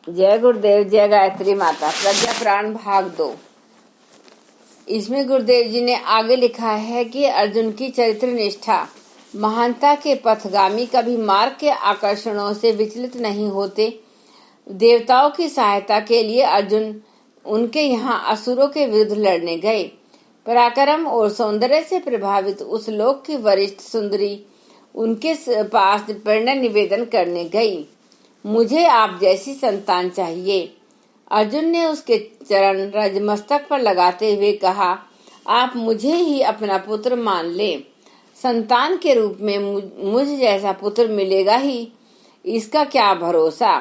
जय गुरुदेव, जय गायत्री माता। प्रज्ञा प्राण भाग 2। इसमें गुरुदेव जी ने आगे लिखा है कि अर्जुन की चरित्र निष्ठा, महानता के पथगामी कभी मार्ग के आकर्षणों से विचलित नहीं होते। देवताओं की सहायता के लिए अर्जुन उनके यहाँ असुरों के विरुद्ध लड़ने गए। पराक्रम और सौंदर्य से प्रभावित उस लोक की वरिष्ठ सुंदरी उनके पास प्रेरणा निवेदन करने गई। मुझे आप जैसी संतान चाहिए। अर्जुन ने उसके चरण रजमस्तक पर लगाते हुए कहा, आप मुझे ही अपना पुत्र मान लें। संतान के रूप में मुझ जैसा पुत्र मिलेगा ही, इसका क्या भरोसा।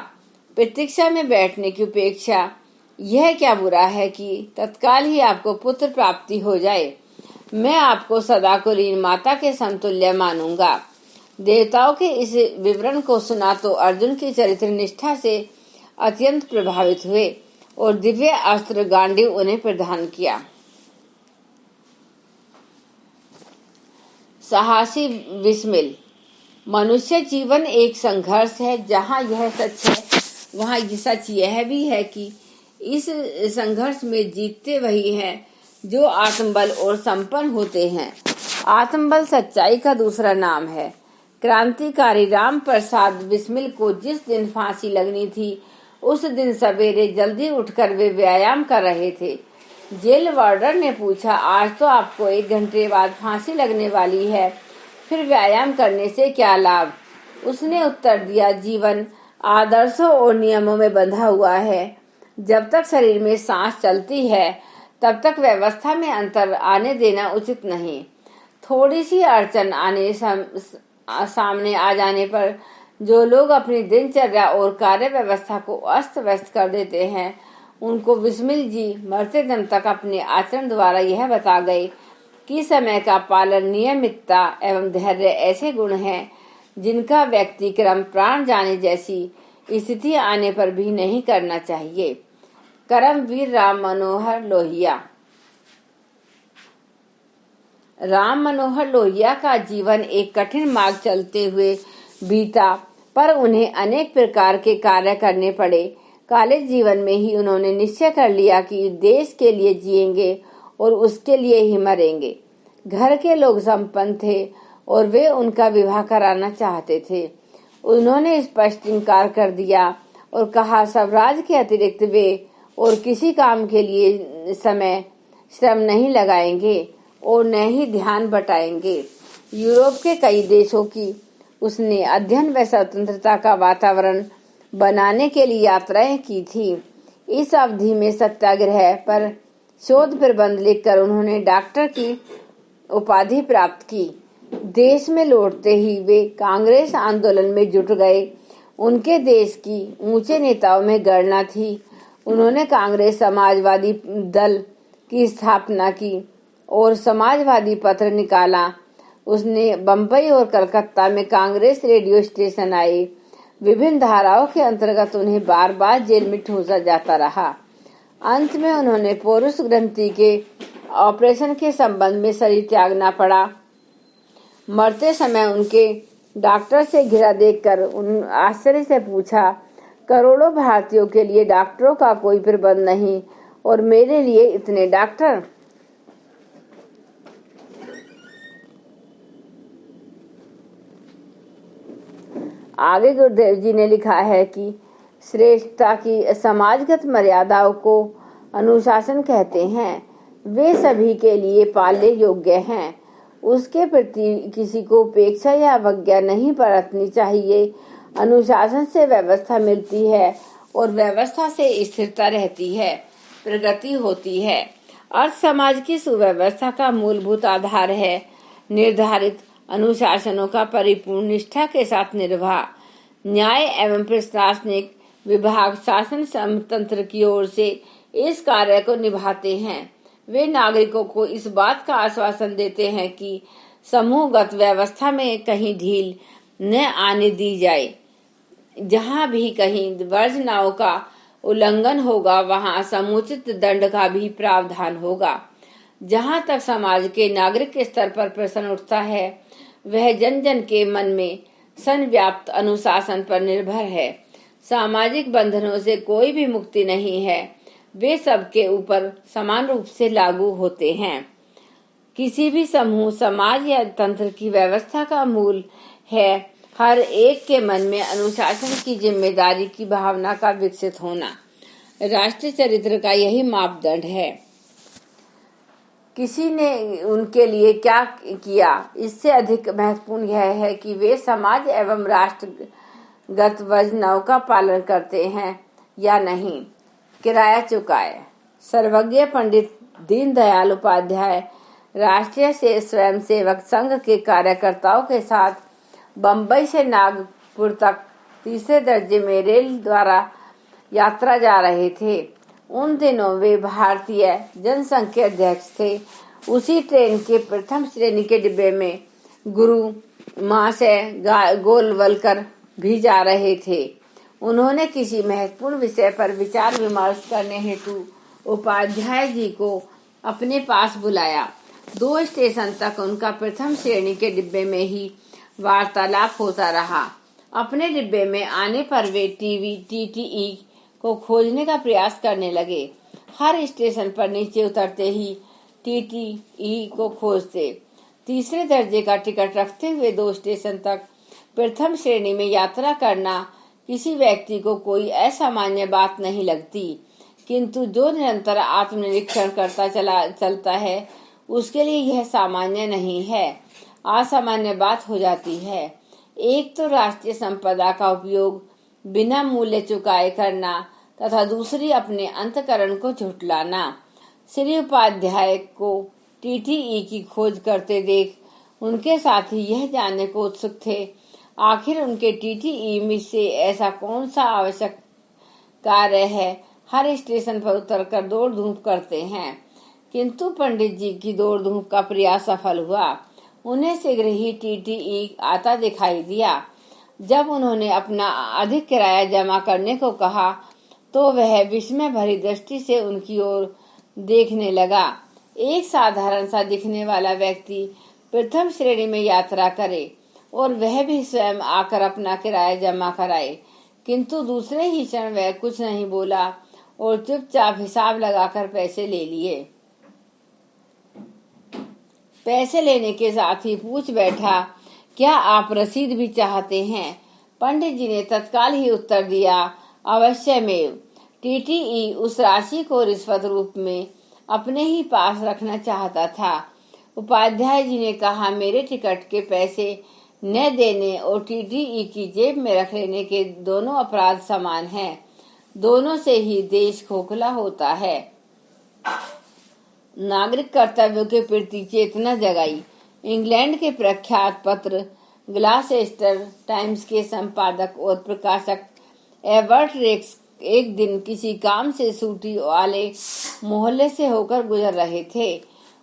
प्रतीक्षा में बैठने की उपेक्षा यह क्या बुरा है कि तत्काल ही आपको पुत्र प्राप्ति हो जाए। मैं आपको सदा कुलीन माता के समतुल्य मानूंगा। देवताओं के इस विवरण को सुना तो अर्जुन की चरित्र निष्ठा से अत्यंत प्रभावित हुए और दिव्य अस्त्र गांडीव उन्हें प्रदान किया। साहसी विस्मिल। मनुष्य जीवन एक संघर्ष है। जहाँ यह सच है वहाँ सच यह भी है कि इस संघर्ष में जीतते वही हैं जो आत्मबल और संपन्न होते हैं। आत्मबल सच्चाई का दूसरा नाम है। क्रांतिकारी राम प्रसाद बिस्मिल को जिस दिन फांसी लगनी थी उस दिन सवेरे जल्दी उठकर वे व्यायाम कर रहे थे। जेल वार्डर ने पूछा, आज तो आपको 1 घंटे बाद फांसी लगने वाली है, फिर व्यायाम करने से क्या लाभ। उसने उत्तर दिया, जीवन आदर्शों और नियमों में बंधा हुआ है। जब तक शरीर में सांस चलती है तब तक व्यवस्था में अंतर आने देना उचित नहीं। थोड़ी सी अड़चन सामने आ जाने पर जो लोग अपनी दिनचर्या और कार्य व्यवस्था को अस्त व्यस्त कर देते हैं, उनको बिस्मिल जी मरते दम तक अपने आचरण द्वारा यह बता गए कि समय का पालन, नियमितता एवं धैर्य ऐसे गुण हैं जिनका व्यक्तिक्रम प्राण जाने जैसी स्थिति आने पर भी नहीं करना चाहिए। करमवीर राम मनोहर लोहिया। राम मनोहर लोहिया का जीवन एक कठिन मार्ग चलते हुए बीता, पर उन्हें अनेक प्रकार के कार्य करने पड़े। कॉलेज जीवन में ही उन्होंने निश्चय कर लिया कि देश के लिए जिएंगे और उसके लिए ही मरेंगे। घर के लोग संपन्न थे और वे उनका विवाह कराना चाहते थे। उन्होंने स्पष्ट इनकार कर दिया और कहा, स्वराज के अतिरिक्त वे और किसी काम के लिए श्रम नहीं लगाएंगे और न ही ध्यान बटाएंगे। यूरोप के कई देशों की उसने अध्ययन व स्वतंत्रता का वातावरण बनाने के लिए यात्राएं की थी। इस अवधि में सत्याग्रह पर शोध प्रबंध लिखकर उन्होंने डॉक्टर की उपाधि प्राप्त की। देश में लौटते ही वे कांग्रेस आंदोलन में जुट गए। उनके देश की ऊंचे नेताओं में गणना थी। उन्होंने कांग्रेस समाजवादी दल की स्थापना की और समाजवादी पत्र निकाला। उसने बम्बई और कलकत्ता में कांग्रेस रेडियो स्टेशन आए। विभिन्न धाराओं के अंतर्गत उन्हें बार बार जेल में ठूंसा जाता रहा। अंत में उन्होंने पौरुष ग्रंथि के ऑपरेशन के संबंध में शरीर त्यागना पड़ा। मरते समय उनके डॉक्टर से घिरा देखकर उन आश्चर्य से पूछा, करोड़ों भारतीयों के लिए डॉक्टरों का कोई प्रबंध नहीं और मेरे लिए इतने डॉक्टर। आगे गुरुदेव जी ने लिखा है कि श्रेष्ठता की समाजगत मर्यादाओं को अनुशासन कहते हैं। वे सभी के लिए पालने योग्य हैं। उसके प्रति किसी को उपेक्षा या अवज्ञा नहीं बरतनी चाहिए। अनुशासन से व्यवस्था मिलती है और व्यवस्था से स्थिरता रहती है, प्रगति होती है। अर्थ समाज की सुव्यवस्था का मूलभूत आधार है। निर्धारित अनुशासनों का परिपूर्ण निष्ठा के साथ निर्वाह। न्याय एवं प्रशासनिक विभाग शासन तंत्र की ओर से इस कार्य को निभाते हैं। वे नागरिकों को इस बात का आश्वासन देते हैं कि समूहगत व्यवस्था में कहीं ढील न आने दी जाए। जहां भी कहीं वर्जनाओं का उल्लंघन होगा वहां समुचित दंड का भी प्रावधान होगा। जहां तक समाज के नागरिक स्तर पर प्रश्न उठता है, वह जन जन के मन में संव्याप्त अनुशासन पर निर्भर है। सामाजिक बंधनों से कोई भी मुक्ति नहीं है, वे सबके ऊपर समान रूप से लागू होते हैं। किसी भी समूह, समाज या तंत्र की व्यवस्था का मूल है हर एक के मन में अनुशासन की जिम्मेदारी की भावना का विकसित होना। राष्ट्रीय चरित्र का यही मापदंड है। किसी ने उनके लिए क्या किया, इससे अधिक महत्वपूर्ण यह है कि वे समाज एवं राष्ट्रगत वजनों का पालन करते हैं या नहीं। किराया चुकाए। सर्वज्ञ पंडित दीनदयाल उपाध्याय राष्ट्रीय से स्वयंसेवक संघ के कार्यकर्ताओं के साथ बंबई से नागपुर तक तीसरे दर्जे में रेल द्वारा यात्रा जा रहे थे। उन दिनों वे भारतीय जनसंघ के अध्यक्ष थे। उसी ट्रेन के प्रथम श्रेणी के डिब्बे में गुरु महाशय गोलवलकर भी जा रहे थे। उन्होंने किसी महत्वपूर्ण विषय पर विचार विमर्श करने हेतु उपाध्याय जी को अपने पास बुलाया। 2 स्टेशन तक उनका प्रथम श्रेणी के डिब्बे में ही वार्तालाप होता रहा। अपने डिब्बे में आने पर वे टीटीई को खोजने का प्रयास करने लगे। हर स्टेशन पर नीचे उतरते ही टीटीई को खोजते। तीसरे दर्जे का टिकट रखते हुए 2 स्टेशन तक प्रथम श्रेणी में यात्रा करना किसी व्यक्ति को कोई असामान्य बात नहीं लगती, किंतु जो निरंतर आत्मनिरीक्षण करता चलता है उसके लिए यह सामान्य नहीं है, असामान्य बात हो जाती है। एक तो राष्ट्रीय संपदा का उपयोग बिना मूल्य चुकाए करना तथा दूसरी अपने अंतःकरण को झुठलाना। श्री उपाध्याय को टीटीई की खोज करते देख उनके साथी यह जानने को उत्सुक थे, आखिर उनके टीटीई में से ऐसा कौन सा आवश्यक कार्य है हर स्टेशन पर उतरकर दौड़ धूप करते हैं। किंतु पंडित जी की दौड़ धूप का प्रयास सफल हुआ। उन्हें शीघ्र ही टीटीई आता दिखाई दिया। जब उन्होंने अपना अधिक किराया जमा करने को कहा तो वह विस्मय भरी दृष्टि से उनकी ओर देखने लगा। एक साधारण सा दिखने वाला व्यक्ति प्रथम श्रेणी में यात्रा करे और वह भी स्वयं आकर अपना किराया जमा कराए, किंतु दूसरे ही क्षण वह कुछ नहीं बोला और चुपचाप हिसाब लगाकर पैसे ले लिए। पैसे लेने के साथ ही पूछ बैठा, क्या आप रसीद भी चाहते हैं? पंडित जी ने तत्काल ही उत्तर दिया, अवश्य में। टीटीई उस राशि को रिश्वत रूप में अपने ही पास रखना चाहता था। उपाध्याय जी ने कहा, मेरे टिकट के पैसे न देने और टीटीई की जेब में रख लेने के दोनों अपराध समान हैं। दोनों से ही देश खोखला होता है। नागरिक कर्तव्यों के प्रति चेतना जगाई। इंग्लैंड के प्रख्यात पत्र ग्लासेस्टर टाइम्स के संपादक और प्रकाशक एबर्ट रेक्स एक दिन किसी काम से सूटी वाले मोहल्ले से होकर गुजर रहे थे।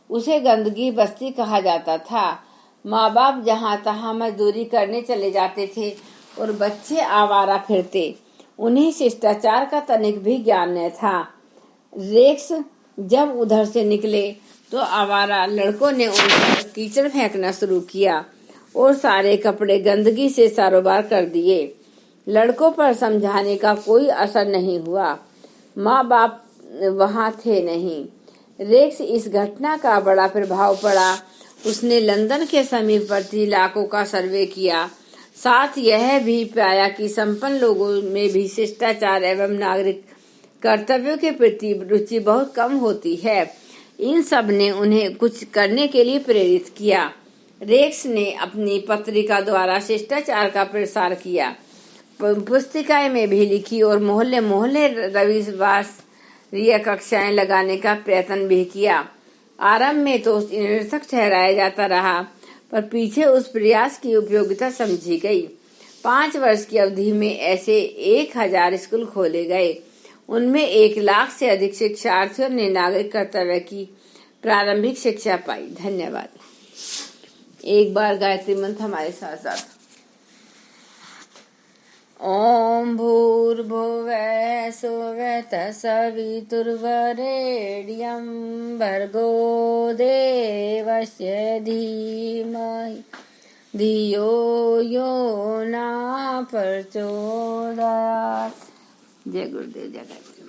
उसे गंदगी बस्ती कहा जाता था। माँ बाप जहाँ तहाँ मजदूरी करने चले जाते थे और बच्चे आवारा फिरते। उन्हें शिष्टाचार का तनिक भी ज्ञान न था। रेक्स जब उधर से निकले तो आवारा लड़कों ने उन पर कीचड़ फेंकना शुरू किया और सारे कपड़े गंदगी से सारोबार कर दिए। लड़कों पर समझाने का कोई असर नहीं हुआ। माँ बाप वहाँ थे नहीं। रेक्स इस घटना का बड़ा प्रभाव पड़ा। उसने लंदन के समीपवर्ती इलाकों का सर्वे किया। साथ यह भी पाया कि संपन्न लोगों में भी शिष्टाचार एवं नागरिक कर्तव्यों के प्रति रुचि बहुत कम होती है। इन सब ने उन्हें कुछ करने के लिए प्रेरित किया। रेक्स ने अपनी पत्रिका द्वारा शिष्टाचार का प्रसार किया, पुस्तिकाएं में भी लिखी और मोहल्ले मोहल्ले रविवार कक्षाएं लगाने का प्रयत्न भी किया। आरंभ में तो निरर्थक ठहराया जाता रहा, पर पीछे उस प्रयास की उपयोगिता समझी गई। 5 वर्ष की अवधि में ऐसे 1000 स्कूल खोले गए। उनमें 1 लाख से अधिक शिक्षार्थियों ने नागरिक कर्तव्य की प्रारंभिक शिक्षा पाई। धन्यवाद। एक बार गायत्री मंत्र हमारे साथ साथ। ओम भूर्भुवः स्वः तत्सवितुर्वरेण्यं भर्गो देवस्य धीमहि धियो यो न प्रचोदयात्। जय गुरुदेव, जय गुरुदेव।